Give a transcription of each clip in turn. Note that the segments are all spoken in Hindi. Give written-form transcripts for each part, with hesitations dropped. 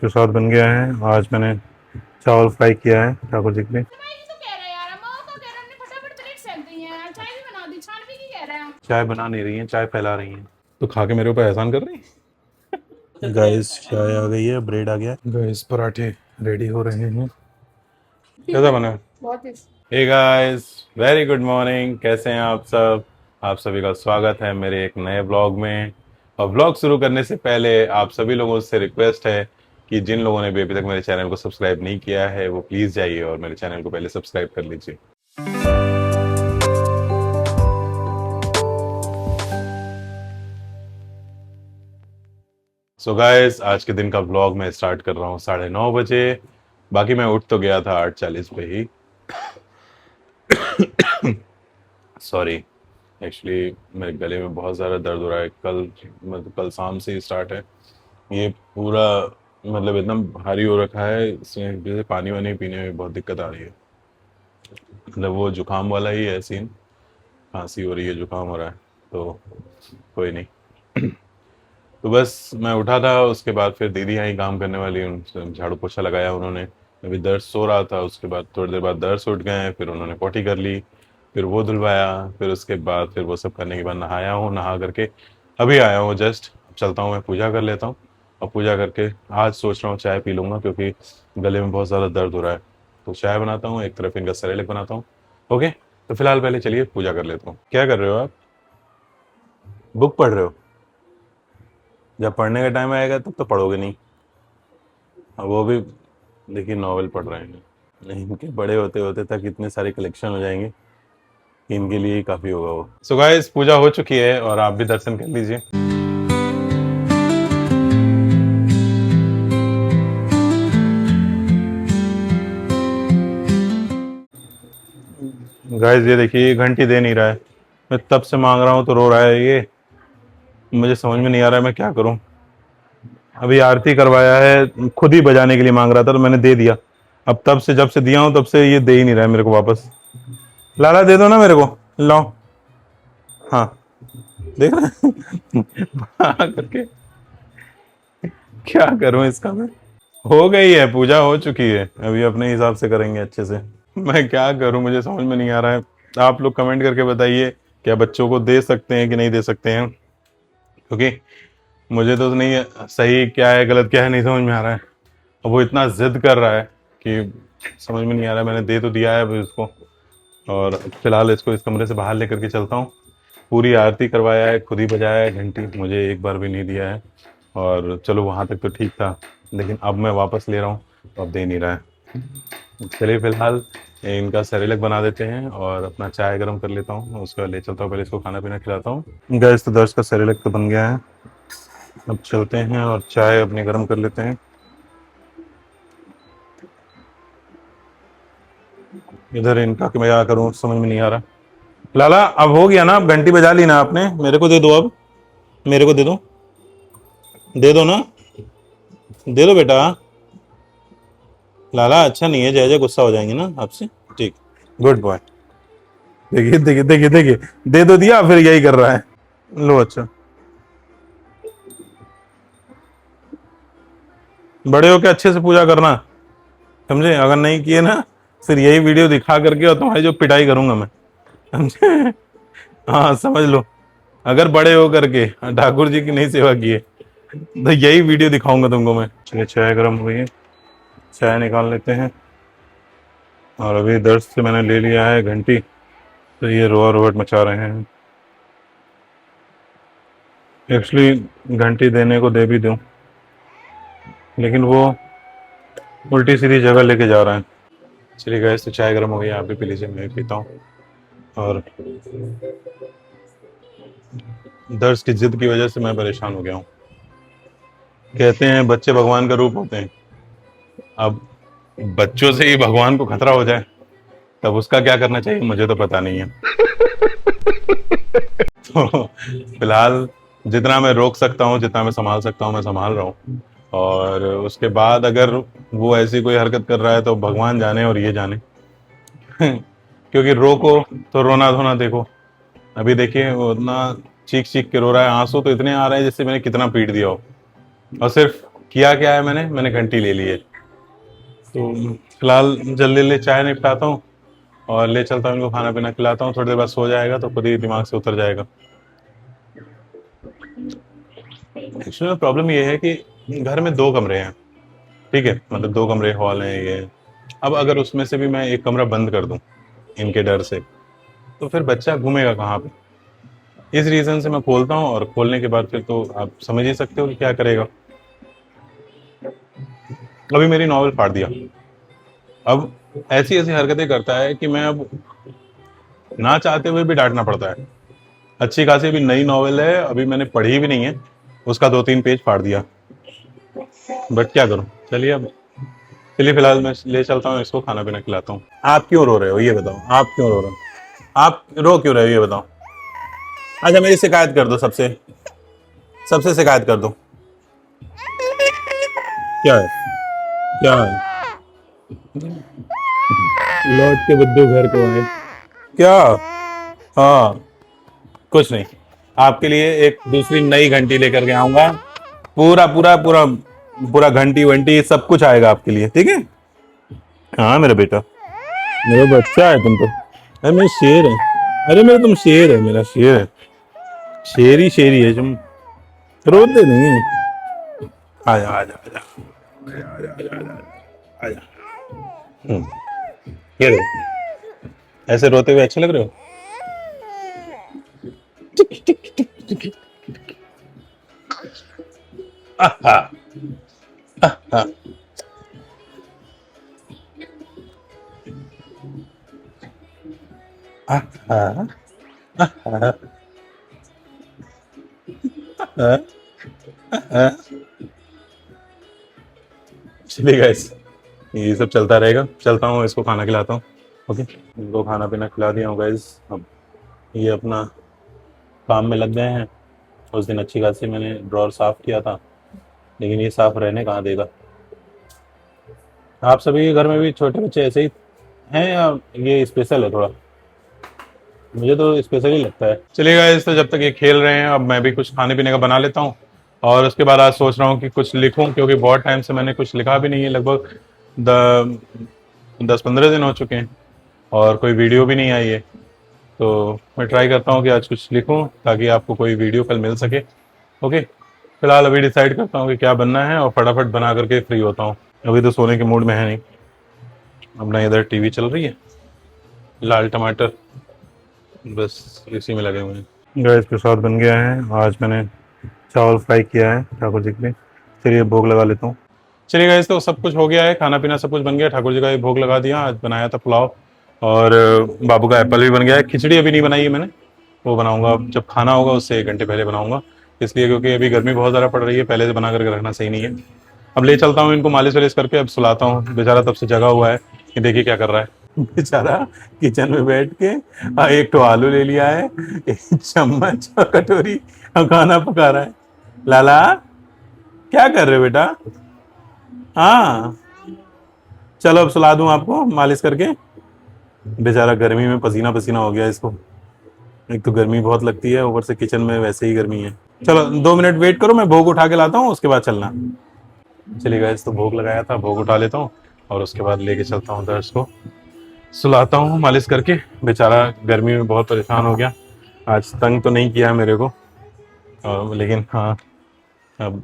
प्रसाद बन गया है। आज मैंने चावल फ्राई किया है ठाकुर जी के लिए। चाय बना नहीं रही है, चाय फैला रही है। तो खा के मेरे ऊपर एहसान कर रही है। गाइस चाय आ गई है, ब्रेड आ गया है। गाइस पराठे रेडी हो रहे हैं। कैसा बना है? बहुत tasty. Hey guys, very good morning. कैसे हैं आप सब? आप सभी का स्वागत है मेरे एक नए ब्लॉग में। और ब्लॉग शुरू करने से पहले आप सभी लोगों से रिक्वेस्ट है कि जिन लोगों ने भी अभी तक मेरे चैनल को सब्सक्राइब नहीं किया है वो प्लीज जाइए और मेरे चैनल को पहले सब्सक्राइब कर लीजिए। सो गाइस, आज के दिन का ब्लॉग मैं स्टार्ट कर रहा हूँ 9:30 बजे। बाकी मैं उठ तो गया था 8:40 पे ही। सॉरी, एक्चुअली मेरे गले में बहुत ज़्यादा दर्द हो रहा है। मतलब कल शाम से ही स्टार्ट है ये पूरा। मतलब इतना भारी हो रखा है, इसमें जैसे पानी वानी पीने में बहुत दिक्कत आ रही है। मतलब वो जुकाम वाला ही है सीन। खांसी हो रही है, जुकाम हो रहा है। तो कोई नहीं। तो बस मैं उठा था, उसके बाद फिर दीदी आई काम करने वाली, उन झाड़ू पोछा लगाया उन्होंने। अभी दर्द सो रहा था, उसके बाद थोड़ी देर बाद दर्द उठ गए, फिर उन्होंने पोटी कर ली, फिर वो धुलवाया, फिर उसके बाद फिर वो सब करने के बाद नहाया हूँ। नहा करके अभी आया हूँ जस्ट। चलता हूँ, मैं पूजा कर लेता हूँ। और पूजा करके आज सोच रहा हूँ चाय पी लूँगा, क्योंकि गले में बहुत ज़्यादा दर्द हो रहा है। तो चाय बनाता हूँ, एक तरफ इनका सेरेलेक बनाता हूँ। ओके, तो फिलहाल पहले चलिए पूजा कर लेता हूँ। क्या कर रहे हो आप? बुक पढ़ रहे हो? जब पढ़ने का टाइम आएगा तब तो पढ़ोगे नहीं। वो भी देखिए नॉवेल पढ़ रहे हैं। नहीं, इनके बड़े होते होते तक इतने सारे कलेक्शन हो जाएंगे कि इनके लिए ही काफ़ी होगा वो। सो गाइस, पूजा हो चुकी है और आप भी दर्शन कर लीजिए। गाइस ये देखिए, ये घंटी दे नहीं रहा है। मैं तब से मांग रहा हूँ तो रो रहा है ये। मुझे समझ में नहीं आ रहा है मैं क्या करूँ। अभी आरती करवाया है, खुद ही बजाने के लिए मांग रहा था तो मैंने दे दिया। अब तब से, जब से दिया हूँ तब से ये दे ही नहीं रहा है मेरे को वापस। लाला दे दो ना मेरे को। लाओ। हाँ, देख रहे हैं? करके क्या करूं इसका मैं। हो गई है, पूजा हो चुकी है, अभी अपने हिसाब से करेंगे अच्छे से। मैं क्या करूं, मुझे समझ में नहीं आ रहा है। आप लोग कमेंट करके बताइए, क्या बच्चों को दे सकते हैं कि नहीं दे सकते हैं? क्योंकि मुझे तो नहीं, सही क्या है गलत क्या है नहीं समझ में आ रहा है। अब वो इतना जिद कर रहा है कि समझ में नहीं आ रहा है। मैंने दे तो दिया है अभी उसको। और फिलहाल इसको इस कमरे से बाहर लेकर के चलता हूँ। पूरी आरती करवाया है, खुद ही बजाया है घंटी, मुझे एक बार भी नहीं दिया है। और चलो वहाँ तक तो ठीक था, लेकिन अब मैं वापस ले रहा हूँ तो अब दे नहीं रहा है। चलिए फिलहाल इनका सेरेलक बना देते हैं और अपना चाय गर्म कर लेता हूँ, उसके बाद ले चलता हूँ, पहले इसको खाना पीना खिलाता हूँ। गैस तो दर्श का सेरेलक तो बन गया है। अब चलते हैं और चाय अपनी गर्म कर लेते हैं। इधर इनका कि मैं क्या करूँ समझ में नहीं आ रहा। लाला अब हो गया ना, अब घंटी बजा ली ना आपने, मेरे को दे दो अब। मेरे को दे दो, दे दो ना, दे दो बेटा। लाला अच्छा नहीं है, जय जय गुस्सा हो जाएंगे ना आपसे। ठीक, गुड बॉय। देखिए देखिए देखिए देखिए, दे दो दिया फिर यही कर रहा है। लो अच्छा, बड़े होके अच्छे से पूजा करना, समझे? अगर नहीं किए ना फिर यही वीडियो दिखा करके और तुम्हारी जो पिटाई करूंगा मैं, समझे? हाँ समझ लो। अगर बड़े हो करके ठाकुर जी की नहीं सेवा किए तो यही वीडियो दिखाऊंगा तुमको मैं। चलिए चाय गर्म हो गई है, चाय निकाल लेते हैं। और अभी दर्द से मैंने ले लिया है घंटी, तो ये रोआ रोहट मचा रहे हैं। एक्चुअली घंटी देने को दे भी दूं, लेकिन वो उल्टी सीधी जगह लेके जा रहा है। चलिए गैस तो चाय गर्म हो गई, आप भी पी लीजिए, मैं भी पीता हूँ। और दर्द की जिद की वजह से मैं परेशान हो गया हूँ। कहते हैं बच्चे भगवान का रूप होते हैं। अब बच्चों से ही भगवान को खतरा हो जाए तब उसका क्या करना चाहिए मुझे तो पता नहीं है। तो फिलहाल जितना मैं रोक सकता हूँ, जितना मैं संभाल सकता हूँ, मैं संभाल रहा हूँ। और उसके बाद अगर वो ऐसी कोई हरकत कर रहा है तो भगवान जाने और ये जाने। क्योंकि रोको तो रोना धोना देखो। अभी देखिए वो इतना चीख चीख के रो रहा है, आंसू तो इतने आ रहे हैं जैसे मैंने कितना पीट दिया हो। और सिर्फ किया क्या है, मैंने घंटी ले ली है। तो फिलहाल जल्दी जल्दी चाय निपटाता हूँ और ले चलता हूँ इनको, खाना पीना खिलाता हूँ, थोड़ी देर बाद सो जाएगा तो खुद ही दिमाग से उतर जाएगा। एक्चुअली प्रॉब्लम ये है कि घर में 2 कमरे हैं, ठीक है, मतलब 2 कमरे हॉल हैं ये। अब अगर उसमें से भी मैं एक कमरा बंद कर दूं इनके डर से, तो फिर बच्चा घूमेगा कहाँ पे। इस रीजन से मैं खोलता हूँ, और खोलने के बाद फिर तो आप समझ ही सकते हो कि क्या करेगा। अभी मेरी नॉवल फाड़ दिया। अब ऐसी ऐसी हरकतें करता है कि मैं अब ना चाहते हुए भी डांटना पड़ता है। अच्छी खासी भी नई नॉवेल है, अभी मैंने पढ़ी भी नहीं है, उसका 2-3 पेज फाड़ दिया। बट क्या करूं, चलिए अब, चलिए फिलहाल मैं ले चलता हूँ इसको, खाना पीना खिलाता हूँ। आप क्यों रो रहे हो ये बताओ, आप क्यों रो रहे हो, आप रो क्यों रहे हो ये बताओ। अच्छा मेरी शिकायत कर दो, सबसे सबसे शिकायत कर दो। क्या है, क्या है, लौट के बुद्धू घर को आए क्या। हाँ, कुछ नहीं, आपके लिए एक दूसरी नई घंटी लेकर के आऊंगा। पूरा पूरा पूरा पूरा घंटी वंटी सब कुछ आएगा आपके लिए, ठीक है। हाँ मेरा बेटा, मेरा बच्चा है तुम तो। अरे मेरा शेर है, अरे मेरा तुम शेर है, मेरा शेर है, शेर ही है तुम, रोते नहीं है। आजा आजा आजा आजा आजा आजा आजा। हम्म, ये देखो, ऐसे रोते हुए अच्छे लग रहे हो। टिक टिक टिक टिक। आहा, आहा, आहा, आहा, आहा, आहा। चलिए गाइस, ये सब चलता रहेगा, चलता हूँ इसको खाना खिलाता हूँ। ओके, इनको खाना पीना खिला दिया हूँ गाइस। अब ये अपना काम में लग गए हैं। उस दिन अच्छी खासी मैंने ड्रॉर साफ किया था, लेकिन ये साफ रहने कहाँ देगा। आप सभी के घर में भी छोटे बच्चे ऐसे ही हैं, या ये स्पेशल है थोड़ा। मुझे तो स्पेशल ही लगता है। चलिए गाइस, तो जब तक ये खेल रहे हैं अब मैं भी कुछ खाने पीने का बना लेता हूँ, और उसके बाद आज सोच रहा हूँ कि कुछ लिखूं, क्योंकि बहुत टाइम से मैंने कुछ लिखा भी नहीं है, लगभग 10-15 दिन हो चुके हैं, और कोई वीडियो भी नहीं आई है। तो मैं ट्राई करता हूँ कि आज कुछ लिखूं, ताकि आपको कोई वीडियो कल मिल सके। ओके, फिलहाल अभी डिसाइड करता हूँ कि क्या बनना है, और फटाफट बना करके फ्री होता हूँ। अभी तो सोने के मूड में है नहीं, अपना इधर टीवी चल रही है, लाल टमाटर, बस इसी में लगे हुए हैं। गैस प्रसाद बन गया है, आज मैंने चावल फ्राई किया है ठाकुर जी के लिए। चलिए भोग लगा लेता हूँ। चलिए गैस, तो सब कुछ हो गया है, खाना पीना सब कुछ बन गया, ठाकुर जी का भी भोग लगा दिया। आज बनाया था पुलाव, और बाबू का एप्पल भी बन गया है। खिचड़ी अभी नहीं बनाई है मैंने, वो बनाऊंगा जब खाना होगा, उससे 1 घंटे पहले बनाऊंगा। इसलिए क्योंकि अभी गर्मी बहुत ज़्यादा पड़ रही है, पहले से बना करके रखना सही नहीं है। अब ले चलता हूँ इनको मालिश वालिश करके, अब सुलाता हूँ। बेचारा तब से जगा हुआ है कि देखिए क्या कर रहा है। बेचारा किचन में बैठ के एक तो आलू ले लिया है, एक चम्मच और कटोरी, और खाना पका रहा है। लाला, क्या कर रहे हो बेटा। हाँ, चलो अब सुला दूं आपको मालिश करके। बेचारा गर्मी में पसीना पसीना हो गया इसको, एक तो गर्मी बहुत लगती है, ऊपर से किचन में वैसे ही गर्मी है। चलो 2 मिनट वेट करो, मैं भोग उठा के लाता हूँ, उसके बाद चलना। चलिए गाइस, तो भोग लगाया था, भोग उठा लेता हूँ, और उसके बाद लेके चलता हूँ दर्श को, सुलाता हूँ मालिश करके। बेचारा गर्मी में बहुत परेशान हो गया, आज तंग तो नहीं किया मेरे को, लेकिन हाँ, अब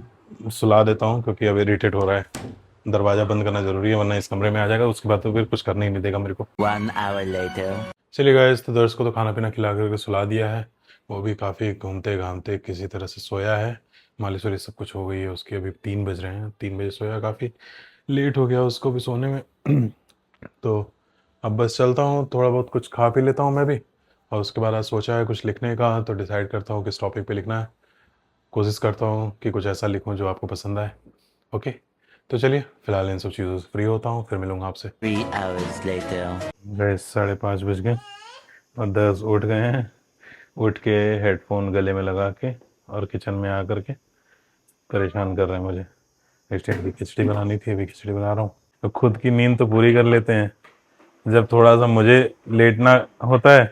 सुला देता हूँ, क्योंकि अब इरिटेट हो रहा है। दरवाज़ा बंद करना जरूरी है, वरना इस कमरे में आ जाएगा, उसके बाद तो फिर कुछ करने ही नहीं देगा मेरे को। 1 hour later. चलिए गाइस, तो दर्श को तो खाना पीना खिला करके सुला दिया है, वो भी काफ़ी घूमते घामते किसी तरह से सोया है। मालिश वालिश सब कुछ हो गई है उसकी, अभी 3 बज रहे हैं, 3 बजे सोया, काफ़ी लेट हो गया उसको भी सोने में। तो अब बस चलता हूँ, थोड़ा बहुत कुछ खा पी लेता हूँ मैं भी, और उसके बाद आज सोचा है कुछ लिखने का, तो डिसाइड करता हूँ किस टॉपिक पे लिखना है। कोशिश करता हूँ कि कुछ ऐसा लिखूँ जो आपको पसंद आए। ओके, तो चलिए फिलहाल इन सब चीज़ों से फ्री होता हूँ, फिर मिलूंगा आपसे। 3 hours later. गए 5:30 बज गए, और 10 उठ गए हैं। उठ के हेडफोन गले में लगा के, और किचन में आकर के परेशान कर रहे हैं मुझे। इसलिए खिचड़ी बनानी थी, अभी खिचड़ी बना रहा हूँ। तो खुद की नींद तो पूरी कर लेते हैं, जब थोड़ा सा मुझे लेटना होता है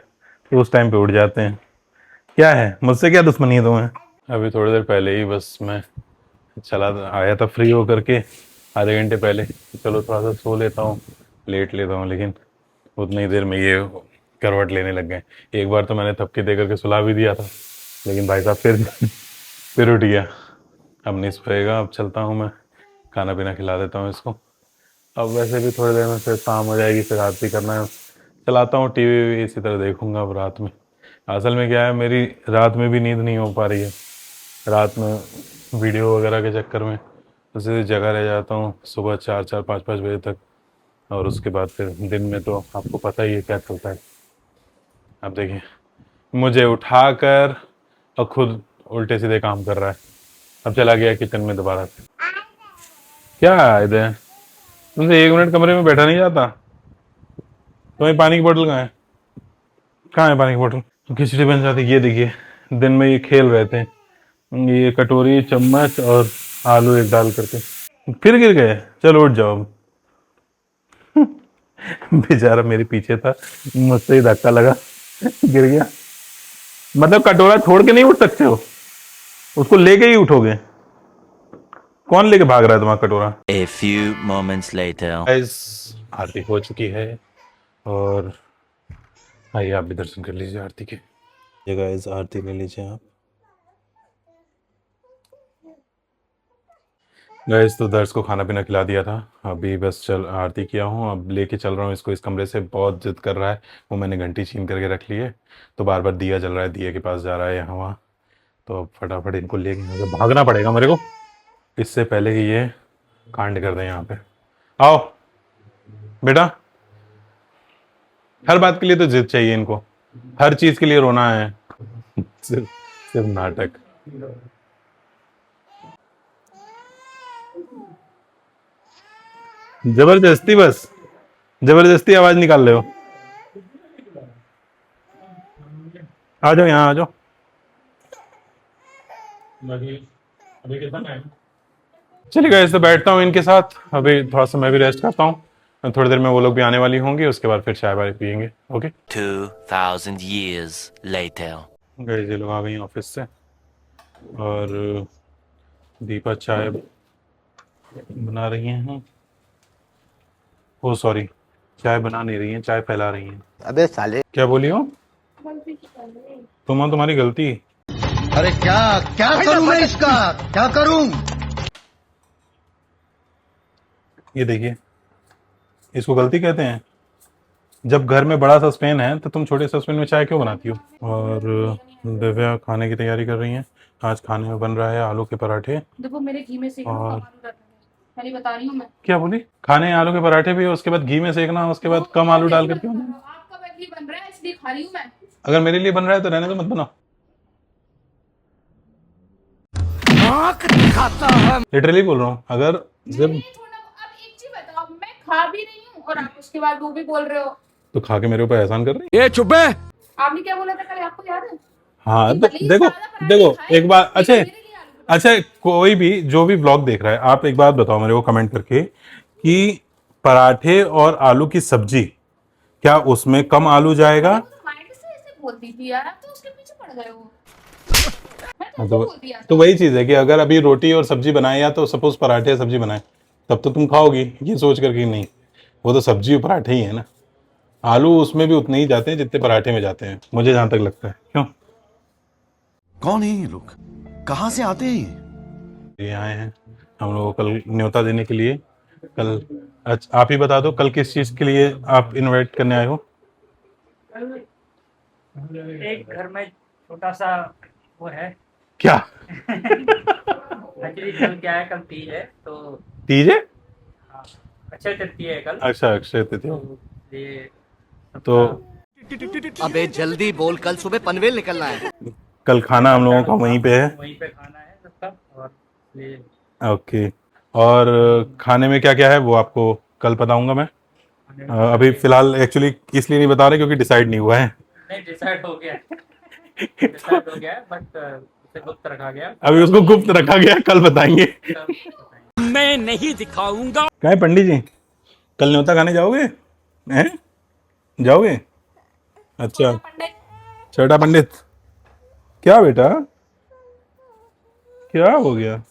तो उस टाइम पे उठ जाते हैं। क्या है, मुझसे क्या दुश्मनी है तुम्हें। अभी थोड़ी देर पहले ही बस मैं चला आया था फ्री हो करके आधे घंटे पहले, चलो थोड़ा सा सो लेता हूँ, लेट लेता हूँ, लेकिन उतनी ही देर में ये करवट लेने लग गए। एक बार तो मैंने थपकी दे करके सुला भी दिया था, लेकिन भाई साहब फिर उठ गया। अब नहीं सोएगा, अब चलता हूँ मैं, खाना पीना खिला देता हूँ इसको। अब वैसे भी थोड़ी देर में फिर शाम हो जाएगी, फिर आरती करना है। चलाता हूँ टीवी भी इसी तरह देखूंगा अब रात में। असल में क्या है, मेरी रात में भी नींद नहीं हो पा रही है। रात में वीडियो वगैरह के चक्कर में उसी जगह रह जाता हूँ सुबह 4-4 5-5 बजे तक। और उसके बाद फिर दिन में तो आपको पता ही है क्या चलता है। अब देखिए, मुझे उठाकर और खुद उल्टे सीधे काम कर रहा है। अब चला गया किचन में दोबारा से। क्या है इधर, तुमसे 1 मिनट कमरे में बैठा नहीं जाता? तुम्हें पानी की बोतल कहाँ है पानी की बोतल? खिचड़ी बन जाती। ये देखिए, दिन में ये खेल रहे थे, ये कटोरी चम्मच और आलू एक डाल करके फिर गिर गए। चलो उठ जाओ अब। बेचारा मेरे पीछे था, मुझसे ही धक्का लगा, गिर गया। मतलब कटोरा छोड़ के नहीं उठ सकते हो, उसको लेके ही उठोगे। कौन लेके भाग रहा है तुम्हारा कटोरा? A few moments later. Guys, आरती हो चुकी है और आइए आप भी दर्शन कर लीजिए आरती के। ये गाइस, आरती ले लीजिए आप। गाइस, तो दर्श को खाना पीना खिला दिया था, अभी बस चल आरती किया हूँ, अब लेके चल रहा हूँ इसको इस कमरे से। बहुत जिद कर रहा है, वो मैंने घंटी छीन करके रख ली है, तो बार बार दिया जल रहा है, दिए के पास जा रहा है यहाँ वहाँ। तो अब फटाफट इनको लेके यहाँ से भागना पड़ेगा मेरे को, इससे पहले कि ये कांड कर दें यहाँ पे। आओ बेटा, हर बात के लिए तो जिद चाहिए इनको, हर चीज के लिए रोना है। सिर्फ सिर्फ नाटक। जबरदस्ती, बस जबरदस्ती आवाज निकाल रहे हो। आ जाओ यहाँ आ जाओ। अभी कितना टाइम? चलिए गाइस, तो बैठता हूँ इनके साथ, अभी थोड़ा सा मैं भी रेस्ट करता हूँ। थोड़ी देर में वो लोग भी आने वाली होंगी, उसके बाद फिर चाय वाय पियेंगे। Okay 2000 years later. गाइस, ये लोग आ गई ऑफिस से और दीपा चाय बना रही हैं। ओ सॉरी, चाय बना नहीं रही हैं, चाय फैला रही हैं। अबे साले, क्या बोली हो तुम्हारी गलती। अरे क्या क्या करूं मैं इसका, क्या करूं? ये देखिए, इसको गलती कहते हैं। जब घर में बड़ा सस्पेन है तो तुम छोटे सस्पेन में चाय क्यों बनाती हो? और दिव्या खाने की तैयारी कर रही हैं। आज खाने में बन रहा है आलू के पराठे। देखो मेरे घी में सेकना और कम आलू डालना है। पहले बता रही हूँ मैं। क्या बोली? खाने आलू के पराठे भी, उसके बाद घी में सेकना, उसके बाद कम आलू डाल करके बनाना। आपका बदली बन रहा है इसलिए खा रही हूँ मैं। अगर मेरे लिए बन रहा है तो रहने दो, मत बनाओ। लिटरली बोल रहा हूँ, अगर जब नहीं, थोड़ा अब एक चीज बताओ, मैं खा भी रही हूँ और आप उसके बाद वो भी बोल रहे हो। तो खा के मेरे ऊपर एहसान कर रही है। ये चुप है। आपने क्या बोला था कल, आपको याद है? हाँ, कि तो भले ही देखो ज्यादा पराठे देखो खाए, एक बार, अच्छा लेकिन मेरे लिए आलू पराठे। अच्छा, कोई भी जो भी ब्लॉग देख रहा है, आप एक बात बताओ मेरे को कमेंट करके कि पराठे और आलू की सब्जी, क्या उसमें कम आलू जाएगा? वो तो माइंड से ऐसे बोलती थी यार, आप तो उसके पीछे पड़ गए हो। मैं हाँ, तुमको बोल दिया तो वही चीज है कि अगर अभी रोटी और सब्जी बनाए, या तो सपोज पराठे या सब्जी बनाए, तब तो तुम खाओगी ये सोच कर कि नहीं, वो तो सब्जी और पराठे ही है ना। आलू उसमें भी उतने ही जाते हैं जितने पराठे में जाते हैं, मुझे जहां तक लगता है। क्यों? कौन है ये लोग, कहाँ से आते हैं? ये आए हैं हम लोग को कल न्योता देने के लिए। कल अच्छा, आप ही बता दो कल किस चीज के लिए आप इनवाइट करने आए हो? एक घर में छोटा सा वो है। क्या एक्चुअली कल क्या है, कल तीज है तो तीज है? हाँ, अक्षय तृतीया है कल। अच्छा, अक्षय तृतीया। तो ये तो अबे जल्दी बोल, कल सुबह पनवेल निकलना है। कल खाना हम लोगों का वहीं पे है। वहीं पे खाना है सबका। और ये ओके, और खाने में क्या क्या है वो आपको कल बताऊंगा मैं। खाने में अभी फिलहाल एक्चुअली इसलिए नहीं बता रहे क्योंकि डिसाइड नहीं हुआ है। नहीं डिसाइड हो गया है। डिसाइड हो गया है बट उसे गुप्त रखा गया। अभी उसको गुप्त रखा गया, कल बताएंगे। कल बताएंगे। क्या है पंडित जी, कल न्योता खाने जाओगे? हैं, जाओगे? अच्छा, पंडित, छोटा पंडित। क्या बेटा, क्या हो गया?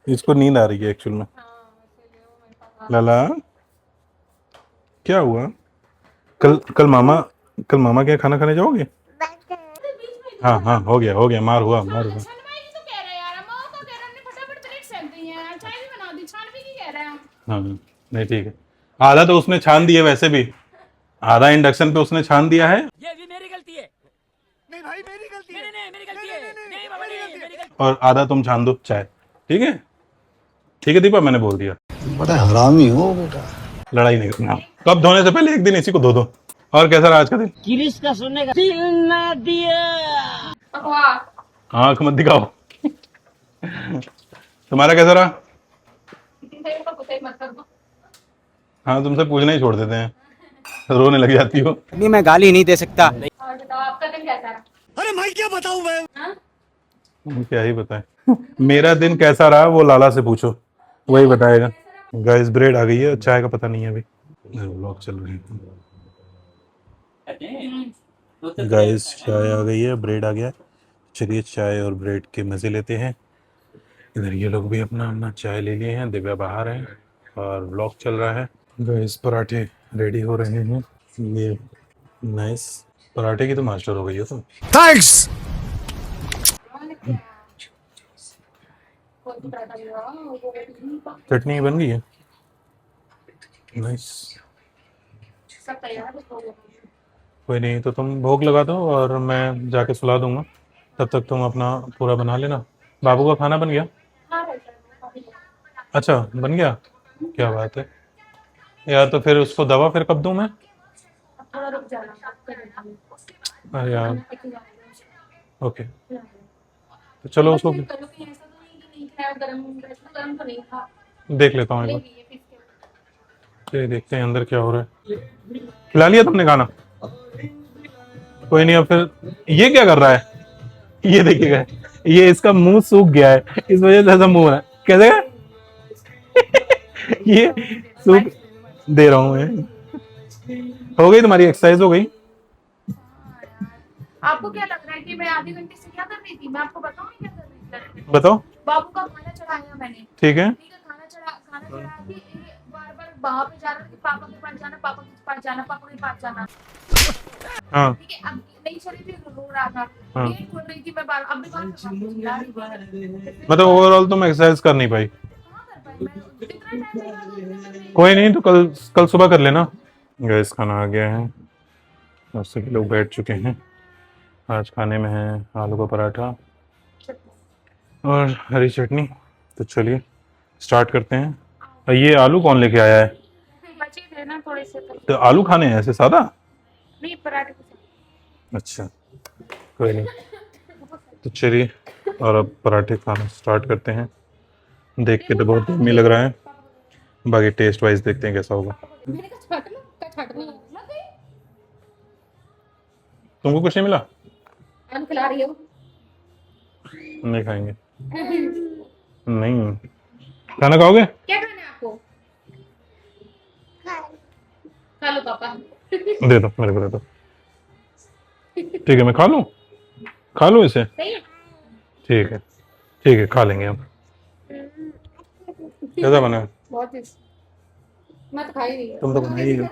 इसको नींद आ रही है एक्चुअल में। लाला क्या हुआ? कल मामा के यहाँ खाना खाने जाओगे? हाँ हाँ, हो गया, मार हुआ। छनवाई की तो कह रहे हैं यार, अम्मा को कह रहे हमने फटाफट प्लेट सेक दी है, चाय भी बना दी, छान भी की कह रहे हैं। हाँ नहीं ठीक है, आधा तो उसने छान दिया वैसे भी, आधा इंडक्शन पे उसने छान दिया है। ये भी मेरी गलती है। नहीं भाई मेरी गलती है। नहीं मेरी गलती है। नहीं बाबा नहीं मेरी गलती। और आधा तुम छान दो चाय, ठीक है? ठीक है दीपा, मैंने बोल दिया। बड़ा हरामी हो बेटा। लड़ाई नहीं करना, कब धोने से पहले एक दिन इसी को धो दो। और कैसा रहा आज का दिन? बकवास। आँख मत दिखाओ। तुम्हारा कैसा रहा? तेरे को कुछ मत कर दो। हाँ, तुमसे पूछना ही छोड़ देते हैं, रोने लग जाती हो। नहीं, मैं गाली नहीं दे सकता। और बताओ आपका दिन कैसा रहा? अरे मैं क्या बताऊं मैं। हाँ? क्या ही बताएं। मेरा दिन कैसा रहा वो लाला से पूछो, वही बताएगा। गाइस ब्रेड आ गई है, चाय का पता नहीं है अभी, व्लॉग चल रहे हैं। गाइस चाय आ गई है, ब्रेड आ गया। चलिए चाय और ब्रेड के मजे लेते हैं। इधर ये लोग भी अपना अपना चाय ले लिए हैं, दिव्या बाहर है और व्लॉग चल रहा है। गाइस पराठे रेडी हो रहे हैं, ये नाइस। पराठे की तो मास्टर हो गई हो तुम। थैंक्स। चटनी बन गई है, नाइस। सब तैयार हो गया। कोई नहीं, तो तुम भोग लगा दो और मैं जाके सुला दूंगा, तब तक तुम अपना पूरा बना लेना। बाबू का खाना बन गया? हाँ रहता है, अभी अच्छा बन गया, क्या बात है यार। तो फिर उसको दवा फिर कब दूं मैं? अब थोड़ा रुक जाना। अरे यार ओके, तो चलो उसको करो कि ऐसा तो नहीं कि नहीं खाया, गरम तो नहीं खा देख लेता हूँ एक ले बार। लिए पीस के। चलिए देखते हैं अंदर क्या हो रहा है। खिला लिया तुमने खाना? कोई नहीं, अब फिर ये क्या कर रहा है? ये देखिएगा, ये इसका मुंह सूख गया है, इस वजह से ऐसा मुंह है। कैसे है? ये सूख दे रहा हूँ मैं। हो गई तुम्हारी एक्सरसाइज? हो गई? आपको क्या लग रहा है कि मैं आधे घंटे से क्या कर रही थी? मैं आपको बताऊँ मैं क्या कर रही थी? बताओ। बाबू का खाना चढ़ाया मैंने। ठीक है, ठीक है, खाना चढ़ा के बार बार वहां पे जा रहा था कि पापा के पास जाना, पापा के पास जाना, पापा के पास जाना। हाँ ठीक है, अब नहीं चली थी, रो रहा था। हाँ। गेट खोल रही थी मैं, बार अब भी बार चिल्ला रही थी। मतलब ओवरऑल तुम एक्सरसाइज कर नहीं पाई? कहाँ कर पाई मैं? कितना टाइम लगा? कोई नहीं, तो कल सुबह कर लेना। गैस खाना आ गया है, उससे के लोग बैठ चुके हैं। आज खाने में है आलू का पराठा और हरी चटनी। तो चलिए स्टार्ट करते हैं। और ये आलू कौन लेके आया है? बचे थे ना थोड़े से, तो आलू खाने हैं ऐसे सादा? नहीं पराठे के साथ। अच्छा कोई नहीं, तो चलिए और अब पराठे खाना स्टार्ट करते हैं। देख के तो बहुत यम्मी लग रहा है, बाकी टेस्ट वाइज देखते हैं कैसा होगा। मैंने कहा छाट लो, छाटनी लग गई। तुमको कुछ नहीं मिला? आलू खिला रही हो? नहीं खाएंगे? नहीं खाना खाओगे? क्या खाना है आपको? खा लो पापा। दे दो मेरे को, दे दो। ठीक है मैं खा लूँ इसे? सही है। ठीक है खा लेंगे हम। कैसा बना है? बहुत टेस्टी। मैं तो खा ही रही हूँ। तुम तो बना ही हो।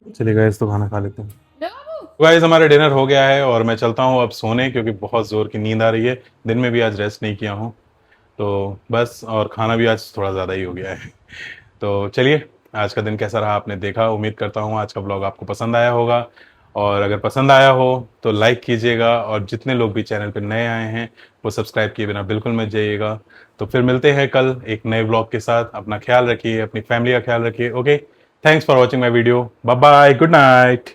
चलिए गाइस तो खाना खा लेते हैं। ले बाबू। गाइस हमारा डिनर हो गया है और मैं चलता हूँ अब सोने, क्योंकि बहुत जोर की नींद आ रही है। दिन में भी आज रेस्ट नहीं किया हूँ, तो बस, और खाना भी आज थोड़ा ज़्यादा ही हो गया है। तो चलिए, आज का दिन कैसा रहा आपने देखा। उम्मीद करता हूँ आज का ब्लॉग आपको पसंद आया होगा, और अगर पसंद आया हो तो लाइक कीजिएगा, और जितने लोग भी चैनल पर नए आए हैं वो सब्सक्राइब किए बिना बिल्कुल मत जाइएगा। तो फिर मिलते हैं कल एक नए ब्लॉग के साथ। अपना ख्याल रखिए, अपनी फैमिली का ख्याल रखिए। Okay, thanks for watching my video. Bye bye, good night.